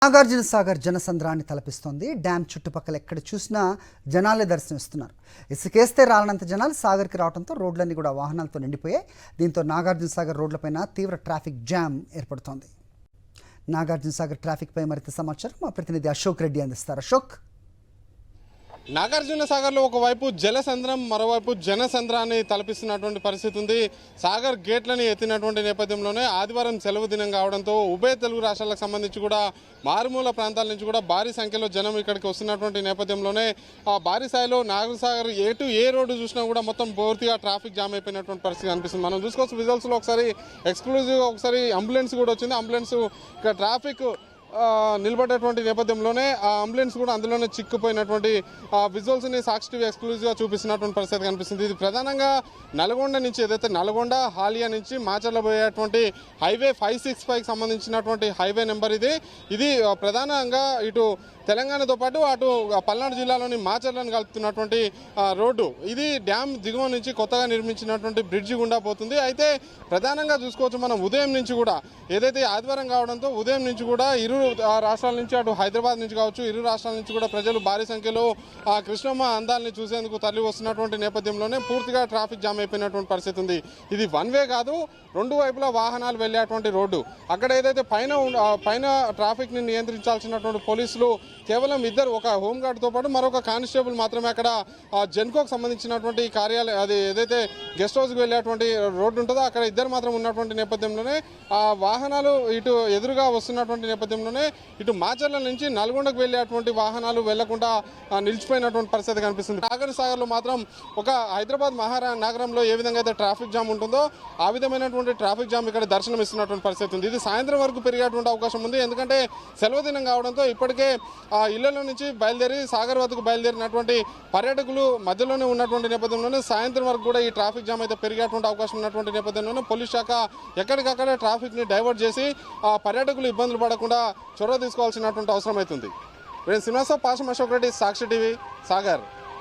Nagarjuna Sagar జనసంద్రాన్ని తలపిస్తోంది. Dam చుట్టుపక్కల ఎక్కడ చూసినా జనాలే దర్శనమిస్తున్నారు. ఇసుకేస్తే రాలనంత జనాలు సాగర్కి రావడంతో రోడ్లన్నీ కూడా వాహనాలతో నిండిపోయాయి. దీంతో నాగార్జున సాగర్ రోడ్లపైన తీవ్ర ట్రాఫిక్ జామ్ ఏర్పడుతోంది. నాగార్జున సాగర్ ట్రాఫిక్పై మరింత సమాచారం మా ప్రతినిధి అశోక్ రెడ్డి అందిస్తారు. అశోక్, నాగార్జున సాగర్లో ఒకవైపు జలసంద్రం, మరోవైపు జనసంద్రాన్ని తలపిస్తున్నటువంటి పరిస్థితి ఉంది. సాగర్ గేట్లని ఎత్తినటువంటి నేపథ్యంలోనే ఆదివారం సెలవు దినం కావడంతో ఉభయ తెలుగు రాష్ట్రాలకు సంబంధించి కూడా మారుమూల ప్రాంతాల నుంచి కూడా భారీ సంఖ్యలో జనం ఇక్కడికి వస్తున్నటువంటి నేపథ్యంలోనే భారీ స్థాయిలో నాగార్జున సాగర్ ఏ రోడ్డు చూసినా కూడా మొత్తం పూర్తిగా ట్రాఫిక్ జామ్ అయిపోయినటువంటి పరిస్థితి కనిపిస్తుంది. మనం చూసుకోవచ్చు విజువల్స్లో ఒకసారి ఎక్స్క్లూజివ్గా ఒకసారి అంబులెన్స్ కూడా వచ్చింది. అంబులెన్స్ ఇక్కడ ట్రాఫిక్ నిలబడేటువంటి నేపథ్యంలోనే ఆ అంబులెన్స్ కూడా అందులోనే చిక్కుపోయినటువంటి విజువల్స్ని సాక్షి టీవీ ఎక్స్క్లూజివ్గా చూపిస్తున్నటువంటి పరిస్థితి కనిపిస్తుంది. ఇది ప్రధానంగా నల్గొండ నుంచి ఏదైతే నల్గొండ హాలియా నుంచి మాచర్ల పోయేటువంటి హైవే 565కి సంబంధించినటువంటి హైవే నెంబర్ ఇది ప్రధానంగా ఇటు తెలంగాణతో పాటు అటు పల్నాడు జిల్లాలోని మాచర్లను కలుపుతున్నటువంటి రోడ్డు. ఇది డ్యామ్ దిగువ నుంచి కొత్తగా నిర్మించినటువంటి బ్రిడ్జి గుండా పోతుంది. అయితే ప్రధానంగా చూసుకోవచ్చు మనం ఉదయం నుంచి కూడా ఏదైతే ఆదివారం కావడంతో ఉదయం నుంచి కూడా ఇరు రాష్ట్రాల నుంచి అటు హైదరాబాద్ నుంచి కావచ్చు ఇరు రాష్ట్రాల నుంచి కూడా ప్రజలు భారీ సంఖ్యలో కృష్ణమ్మ అందాలని చూసేందుకు తరలి వస్తున్నటువంటి నేపథ్యంలోనే పూర్తిగా ట్రాఫిక్ జామ్ అయిపోయినటువంటి పరిస్థితి ఉంది. ఇది వన్ వే కాదు, రెండు వైపులా వాహనాలు వెళ్ళేటువంటి రోడ్డు. అక్కడ ఏదైతే పైన ట్రాఫిక్ని నియంత్రించాల్సినటువంటి పోలీసులు కేవలం ఇద్దరు, ఒక హోంగార్డ్తో పాటు మరొక కానిస్టేబుల్ మాత్రమే అక్కడ జెన్కోకు సంబంధించినటువంటి కార్యాలయం అది ఏదైతే గెస్ట్ హౌస్కి వెళ్ళేటువంటి రోడ్డు ఉంటుందో అక్కడ ఇద్దరు మాత్రం ఉన్నటువంటి నేపథ్యంలోనే ఆ వాహనాలు ఇటు ఎదురుగా వస్తున్నటువంటి నేపథ్యంలోనే ఇటు మాచర్ల నుంచి నల్గొండకు వెళ్ళేటువంటి వాహనాలు వెళ్లకుండా నిలిచిపోయినటువంటి పరిస్థితి కనిపిస్తుంది. నాగార్జున సాగర్లో మాత్రం ఒక హైదరాబాద్ నగరంలో ఏ విధంగా అయితే ట్రాఫిక్ జామ్ ఉంటుందో ఆ విధమైనటువంటి ట్రాఫిక్ జామ్ ఇక్కడ దర్శనం ఇస్తున్నటువంటి పరిస్థితి ఉంది. ఇది సాయంత్రం వరకు పెరిగేటువంటి అవకాశం ఉంది. ఎందుకంటే సెలవు దినం కావడంతో ఇప్పటికే ఇళ్లలో నుంచి బయలుదేరి సాగర్ వద్దకు బయలుదేరినటువంటి పర్యాటకులు మధ్యలోనే ఉన్నటువంటి నేపథ్యంలోనే సాయంత్రం వరకు కూడా ఈ ట్రాఫిక్ జామ్ అయితే పెరిగేటువంటి అవకాశం ఉన్నటువంటి నేపథ్యంలోనే పోలీస్ శాఖ ఎక్కడికక్కడ ట్రాఫిక్ని డైవర్ట్ చేసి పర్యాటకులు ఇబ్బందులు పడకుండా చొరవ తీసుకోవాల్సినటువంటి అవసరం అవుతుంది. శ్రీనివాస పాషం, అశోక్ రెడ్డి, సాక్షి టీవీ, సాగర్.